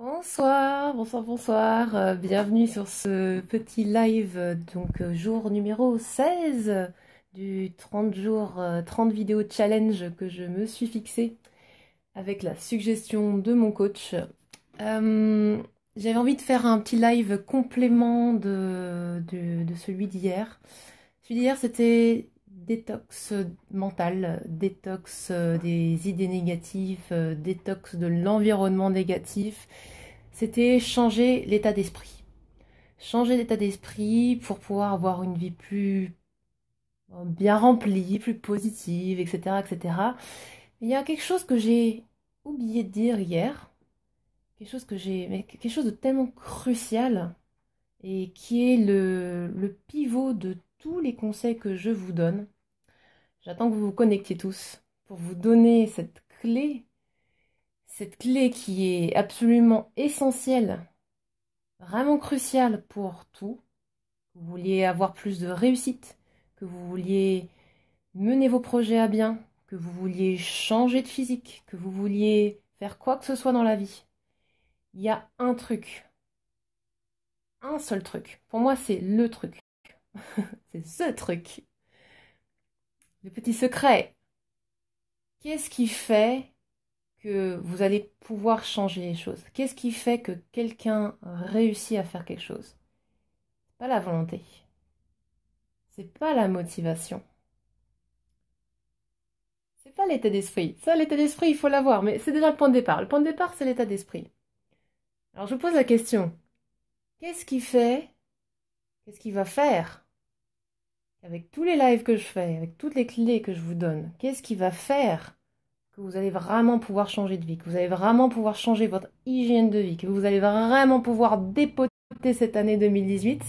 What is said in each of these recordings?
Bonsoir, bonsoir, bonsoir. Bienvenue sur ce petit live, jour numéro 16 du 30 jours, 30 vidéos challenge que je me suis fixé avec la suggestion de mon coach. J'avais envie de faire un petit live complément de celui d'hier. Celui d'hier, c'était détox mental, détox des idées négatives, détox de l'environnement négatif. C'était changer l'état d'esprit. Changer l'état d'esprit pour pouvoir avoir une vie plus bien remplie, plus positive, etc., etc. Il y a quelque chose que j'ai oublié de dire hier, quelque chose de tellement crucial et qui est le pivot de tous les conseils que je vous donne. J'attends que vous vous connectiez tous pour vous donner cette clé qui est absolument essentielle, vraiment cruciale pour tout. Que vous vouliez avoir plus de réussite, que vous vouliez mener vos projets à bien, que vous vouliez changer de physique, que vous vouliez faire quoi que ce soit dans la vie. Il y a un truc, un seul truc. Pour moi, c'est le truc. C'est ce truc. Le petit secret. Qu'est-ce qui fait que vous allez pouvoir changer les choses? Qu'est-ce qui fait que quelqu'un réussit à faire quelque chose? C'est pas la volonté. C'est pas la motivation. C'est pas l'état d'esprit. Ça, l'état d'esprit, il faut l'avoir, mais c'est déjà le point de départ. Le point de départ, c'est l'état d'esprit. Alors, je vous pose la question. Qu'est-ce qui fait, qu'est-ce qui va faire, avec tous les lives que je fais, avec toutes les clés que je vous donne, qu'est-ce qui va faire que vous allez vraiment pouvoir changer de vie, que vous allez vraiment pouvoir changer votre hygiène de vie, que vous allez vraiment pouvoir dépoter cette année 2018?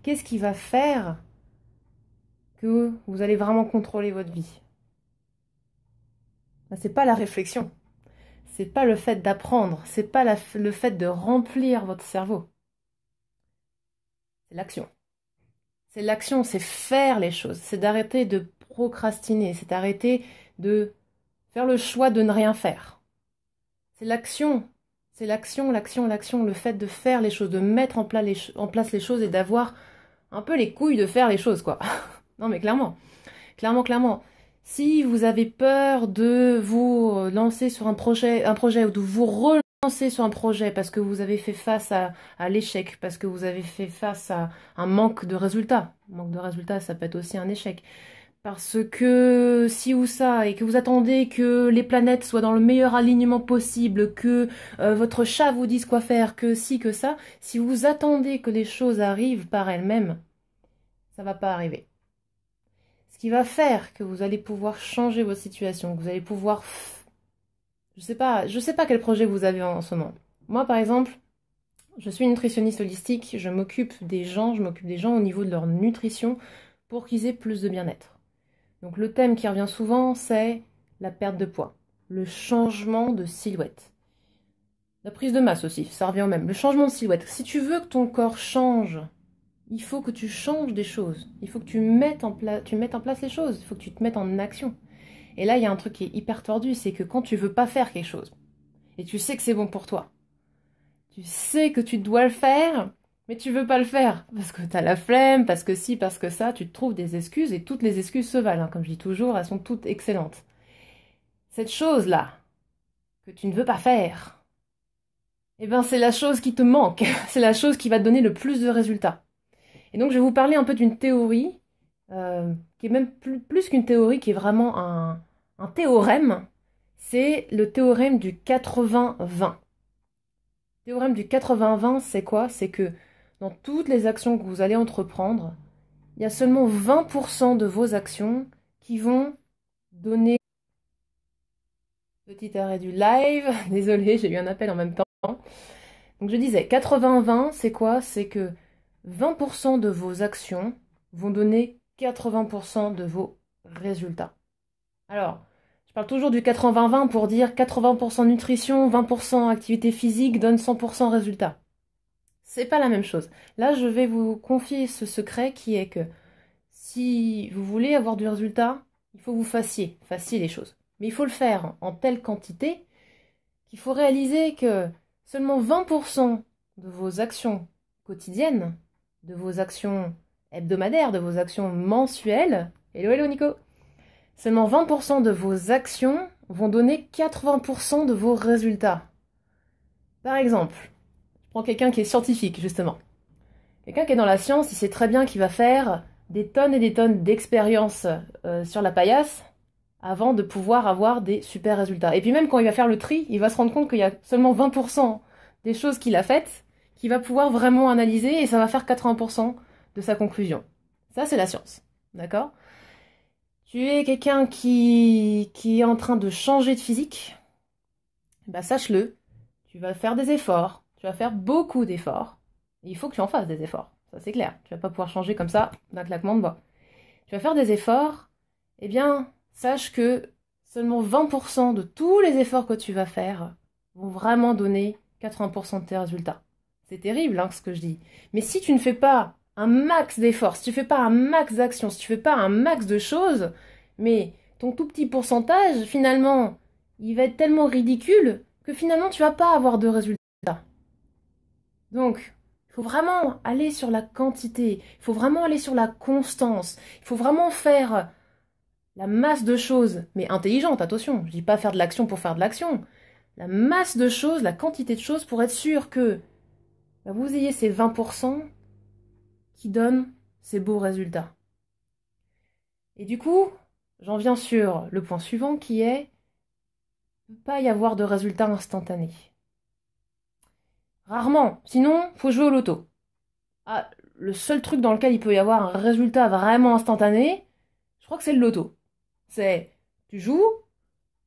Qu'est-ce qui va faire que vous allez vraiment contrôler votre vie? Ben, c'est pas la réflexion. C'est pas le fait d'apprendre, c'est pas le fait de remplir votre cerveau. C'est l'action. C'est l'action, c'est faire les choses, c'est d'arrêter de procrastiner, c'est d'arrêter de faire le choix de ne rien faire. C'est l'action, l'action, le fait de faire les choses, de mettre en place les choses et d'avoir un peu les couilles de faire les choses, quoi. Non mais clairement, clairement. Si vous avez peur de vous lancer sur un projet ou de vous relancer sur un projet parce que vous avez fait face à l'échec, parce que vous avez fait face à un manque de résultats. Un manque de résultats, ça peut être aussi un échec. Parce que si ou ça, et que vous attendez que les planètes soient dans le meilleur alignement possible, que votre chat vous dise quoi faire, que si, que ça, si vous attendez que les choses arrivent par elles-mêmes, ça va pas arriver. Ce qui va faire que vous allez pouvoir changer votre situation, que vous allez pouvoir... je sais pas quel projet vous avez en ce moment. Moi, par exemple, je suis nutritionniste holistique, je m'occupe des gens au niveau de leur nutrition pour qu'ils aient plus de bien-être. Donc le thème qui revient souvent, c'est la perte de poids, le changement de silhouette. La prise de masse aussi, ça revient au même. Le changement de silhouette. Si tu veux que ton corps change, il faut que tu changes des choses. Il faut que tu mettes en place les choses. Il faut que tu te mettes en action. Et là, il y a un truc qui est hyper tordu, c'est que quand tu veux pas faire quelque chose, et tu sais que c'est bon pour toi, tu sais que tu dois le faire, mais tu veux pas le faire, parce que tu as la flemme, parce que si, parce que ça, tu te trouves des excuses, et toutes les excuses se valent, hein. Comme je dis toujours, elles sont toutes excellentes. Cette chose-là, que tu ne veux pas faire, eh ben c'est la chose qui te manque, c'est la chose qui va te donner le plus de résultats. Et donc je vais vous parler un peu d'une théorie, qui est même plus qu'une théorie, qui est vraiment un théorème. C'est le théorème du 80-20. Le théorème du 80-20, c'est quoi? C'est que dans toutes les actions que vous allez entreprendre, il y a seulement 20% de vos actions qui vont donner... Petit arrêt du live, désolé, j'ai eu un appel en même temps. Donc je disais, 80-20, c'est quoi? C'est que 20% de vos actions vont donner 80% de vos résultats. Alors, je parle toujours du 80-20 pour dire 80% nutrition, 20% activité physique donne 100% résultat. C'est pas la même chose. Là, je vais vous confier ce secret qui est que si vous voulez avoir du résultat, il faut que vous fassiez les choses. Mais il faut le faire en telle quantité qu'il faut réaliser que Seulement 20% de vos actions quotidiennes, de vos actions hebdomadaires, de vos actions mensuelles, hello hello Nico, seulement 20% de vos actions vont donner 80% de vos résultats. Par exemple, je prends quelqu'un qui est scientifique justement. Quelqu'un qui est dans la science, il sait très bien qu'il va faire des tonnes et des tonnes d'expériences sur la paillasse avant de pouvoir avoir des super résultats. Et puis même quand il va faire le tri, il va se rendre compte qu'il y a seulement 20% des choses qu'il a faites qu'il va pouvoir vraiment analyser et ça va faire 80% de sa conclusion. Ça, c'est la science. D'accord? Tu es quelqu'un qui est en train de changer de physique, bah sache-le, tu vas faire des efforts, tu vas faire beaucoup d'efforts. Il faut que tu en fasses des efforts, ça c'est clair. Tu vas pas pouvoir changer comme ça d'un claquement de doigts. Tu vas faire des efforts, eh bien, sache que seulement 20% de tous les efforts que tu vas faire vont vraiment donner 80% de tes résultats. C'est terrible, hein, ce que je dis. Mais si tu ne fais pas un max d'efforts, si tu fais pas un max d'actions, si tu fais pas un max de choses, mais ton tout petit pourcentage, finalement, il va être tellement ridicule que finalement, tu vas pas avoir de résultats. Donc, il faut vraiment aller sur la quantité, il faut vraiment aller sur la constance, il faut vraiment faire la masse de choses, mais intelligente, attention, je dis pas faire de l'action pour faire de l'action, la masse de choses, la quantité de choses pour être sûr que vous ayez ces 20% qui donnent ces beaux résultats. Et du coup, j'en viens sur le point suivant qui est ne pas y avoir de résultats instantanés. Rarement, sinon, faut jouer au loto. Ah, le seul truc dans lequel il peut y avoir un résultat vraiment instantané, je crois que c'est le loto. C'est, tu joues,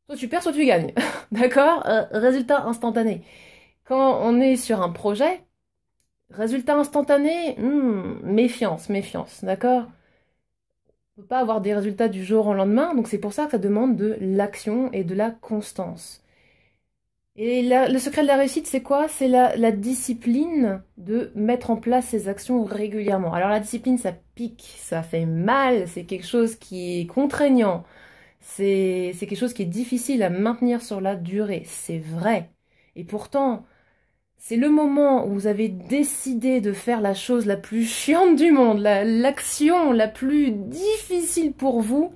soit tu perds, soit tu gagnes. D'accord? Résultat instantané. Quand on est sur un projet, résultat instantané, méfiance, méfiance. D'accord? On ne peut pas avoir des résultats du jour au lendemain, donc c'est pour ça que ça demande de l'action et de la constance. Et le secret de la réussite, c'est quoi? C'est la discipline de mettre en place ces actions régulièrement. Alors la discipline, ça pique, ça fait mal, c'est quelque chose qui est contraignant, c'est quelque chose qui est difficile à maintenir sur la durée, c'est vrai. Et pourtant, c'est le moment où vous avez décidé de faire la chose la plus chiante du monde, l'action la plus difficile pour vous,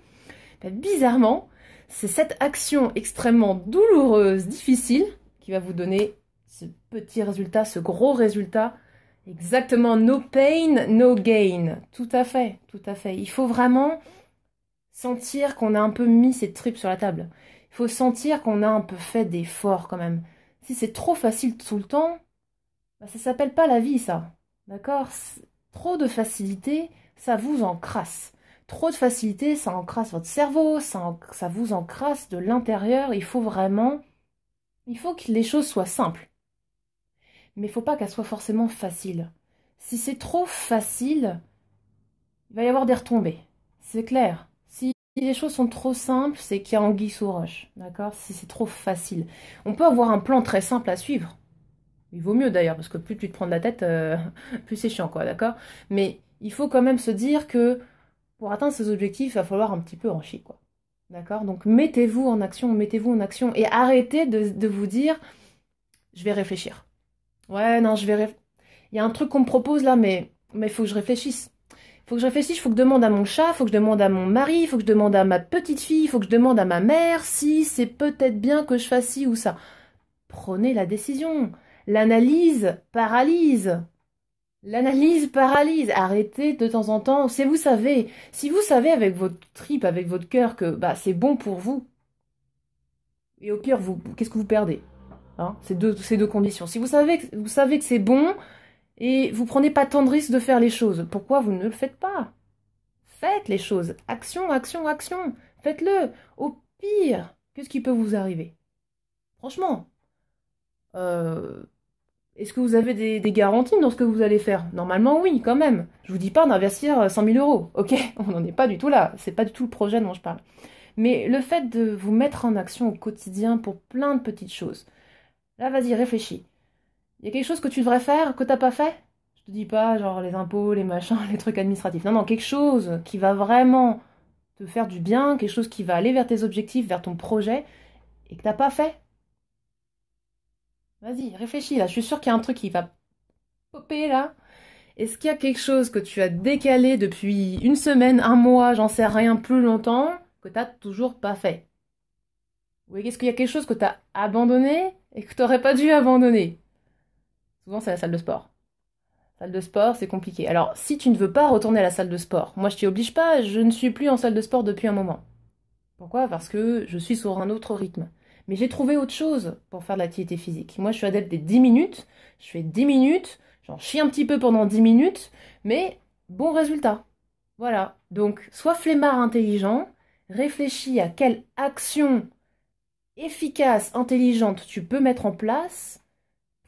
ben, bizarrement, c'est cette action extrêmement douloureuse, difficile, qui va vous donner ce petit résultat, ce gros résultat. Exactement, no pain, no gain. Tout à fait, tout à fait. Il faut vraiment sentir qu'on a un peu mis ses tripes sur la table. Il faut sentir qu'on a un peu fait d'efforts quand même. Si c'est trop facile tout le temps, bah, ça s'appelle pas la vie, ça. D'accord? Trop de facilité, ça vous encrasse. Trop de facilité, ça encrasse votre cerveau, ça vous encrasse de l'intérieur. Il faut que les choses soient simples. Mais il faut pas qu'elles soient forcément faciles. Si c'est trop facile, il va y avoir des retombées. C'est clair. Si les choses sont trop simples, c'est qu'il y a anguille sous roche. D'accord? Si c'est trop facile. On peut avoir un plan très simple à suivre. Il vaut mieux d'ailleurs, parce que plus tu te prends de la tête, plus c'est chiant, quoi, d'accord? Mais il faut quand même se dire que pour atteindre ces objectifs, il va falloir un petit peu en chier, quoi. D'accord? Donc mettez-vous en action, et arrêtez de vous dire, je vais réfléchir. Ouais, non, il y a un truc qu'on me propose là, mais il faut que je réfléchisse. Il faut que je réfléchisse, il faut que je demande à mon chat, il faut que je demande à mon mari, il faut que je demande à ma petite fille, il faut que je demande à ma mère si c'est peut-être bien que je fasse ci ou ça. Prenez la décision. L'analyse paralyse. L'analyse paralyse. Arrêtez de temps en temps. Si vous savez avec votre trip, avec votre cœur que bah, c'est bon pour vous, et au pire, qu'est-ce que vous perdez? Hein, ces deux conditions. Si vous savez que c'est bon et vous prenez pas tant de risques de faire les choses, pourquoi vous ne le faites pas? Faites les choses. Action, action, action. Faites-le. Au pire, qu'est-ce qui peut vous arriver? Franchement. Euh, Est-ce que vous avez des garanties dans ce que vous allez faire? Normalement, oui, quand même. Je vous dis pas d'investir 100 000 euros, ok? On n'en est pas du tout là. C'est pas du tout le projet dont je parle. Mais le fait de vous mettre en action au quotidien pour plein de petites choses. Là, vas-y, réfléchis. Il y a quelque chose que tu devrais faire, que t'as pas fait? Je te dis pas, genre, les impôts, les machins, les trucs administratifs. Non, non, quelque chose qui va vraiment te faire du bien, quelque chose qui va aller vers tes objectifs, vers ton projet, et que t'as pas fait. Vas-y, réfléchis là. Je suis sûre qu'il y a un truc qui va popper là. Est-ce qu'il y a quelque chose que tu as décalé depuis une semaine, un mois, j'en sais rien, plus longtemps, que t'as toujours pas fait? Ou est-ce qu'il y a quelque chose que t'as abandonné et que t'aurais pas dû abandonner? Souvent, c'est la salle de sport. Salle de sport, c'est compliqué. Alors, si tu ne veux pas retourner à la salle de sport, moi je t'y oblige pas, je ne suis plus en salle de sport depuis un moment. Pourquoi? Parce que je suis sur un autre rythme. Mais j'ai trouvé autre chose pour faire de l'activité physique. Moi, je suis adepte des 10 minutes. Je fais 10 minutes, j'en chie un petit peu pendant 10 minutes, mais bon résultat. Voilà. Donc, sois flemmard intelligent, réfléchis à quelle action efficace, intelligente tu peux mettre en place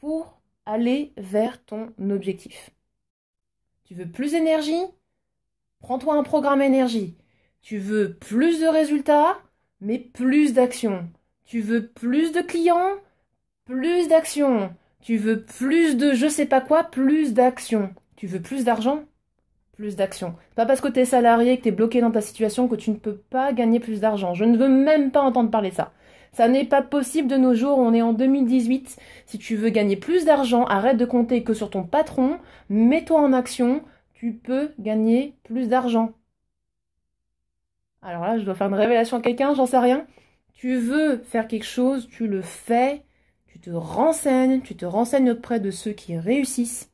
pour aller vers ton objectif. Tu veux plus d'énergie? Prends-toi un programme énergie. Tu veux plus de résultats, mais plus d'actions. Tu veux plus de clients, plus d'actions. Tu veux plus de je sais pas quoi, plus d'actions. Tu veux plus d'argent, plus d'actions. C'est pas parce que t'es salarié, que t'es bloqué dans ta situation que tu ne peux pas gagner plus d'argent. Je ne veux même pas entendre parler de ça. Ça n'est pas possible de nos jours, on est en 2018. Si tu veux gagner plus d'argent, arrête de compter que sur ton patron, mets-toi en action, tu peux gagner plus d'argent. Alors là, je dois faire une révélation à quelqu'un, j'en sais rien. Tu veux faire quelque chose, tu le fais, tu te renseignes auprès de ceux qui réussissent.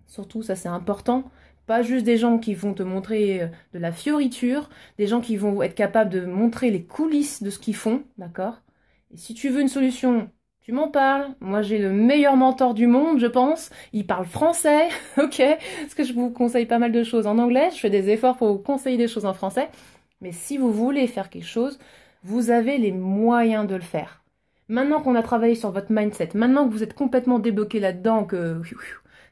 Surtout, ça c'est important. Pas juste des gens qui vont te montrer de la fioriture, des gens qui vont être capables de montrer les coulisses de ce qu'ils font, d'accord? Et si tu veux une solution, tu m'en parles. Moi, j'ai le meilleur mentor du monde, je pense. Il parle français, ok? Parce que je vous conseille pas mal de choses en anglais. Je fais des efforts pour vous conseiller des choses en français. Mais si vous voulez faire quelque chose, vous avez les moyens de le faire. Maintenant qu'on a travaillé sur votre mindset, maintenant que vous êtes complètement débloqué là-dedans, que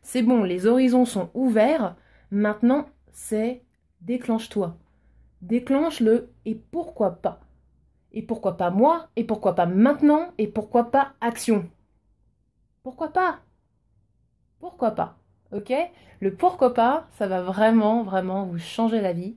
c'est bon, les horizons sont ouverts, maintenant c'est déclenche-toi. Déclenche-le et pourquoi pas. Et pourquoi pas moi, et pourquoi pas maintenant, et pourquoi pas action. Pourquoi pas? Pourquoi pas? Ok? Le pourquoi pas, ça va vraiment, vraiment vous changer la vie.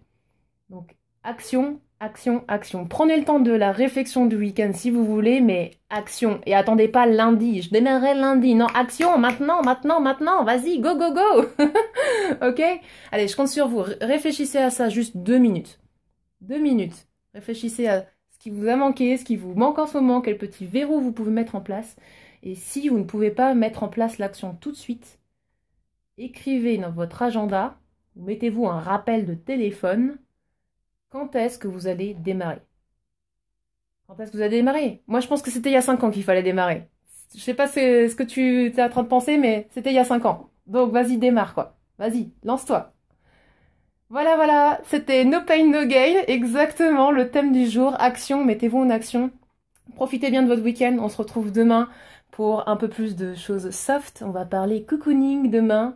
Donc, action, action, action. Prenez le temps de la réflexion du week-end si vous voulez, mais action. Et attendez pas lundi. Je démarrerai lundi. Non, action, maintenant, maintenant, maintenant. Vas-y, go, go, go. Ok? Allez, je compte sur vous. Réfléchissez à ça juste 2 minutes. 2 minutes. Réfléchissez à ce qui vous a manqué, ce qui vous manque en ce moment, quel petit verrou vous pouvez mettre en place. Et si vous ne pouvez pas mettre en place l'action tout de suite, écrivez dans votre agenda, ou mettez-vous un rappel de téléphone. Quand est-ce que vous allez démarrer? Quand est-ce que vous allez démarrer? Moi, je pense que c'était il y a 5 ans qu'il fallait démarrer. Je sais pas ce que tu es en train de penser, mais c'était il y a 5 ans. Donc, vas-y, démarre, quoi. Vas-y, lance-toi. Voilà, voilà, c'était No Pain, No Gain, exactement le thème du jour. Action, mettez-vous en action. Profitez bien de votre week-end. On se retrouve demain pour un peu plus de choses soft. On va parler cocooning demain.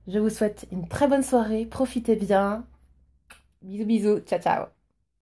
Je vous souhaite une très bonne soirée. Profitez bien. Bisous, bisous. Ciao, ciao.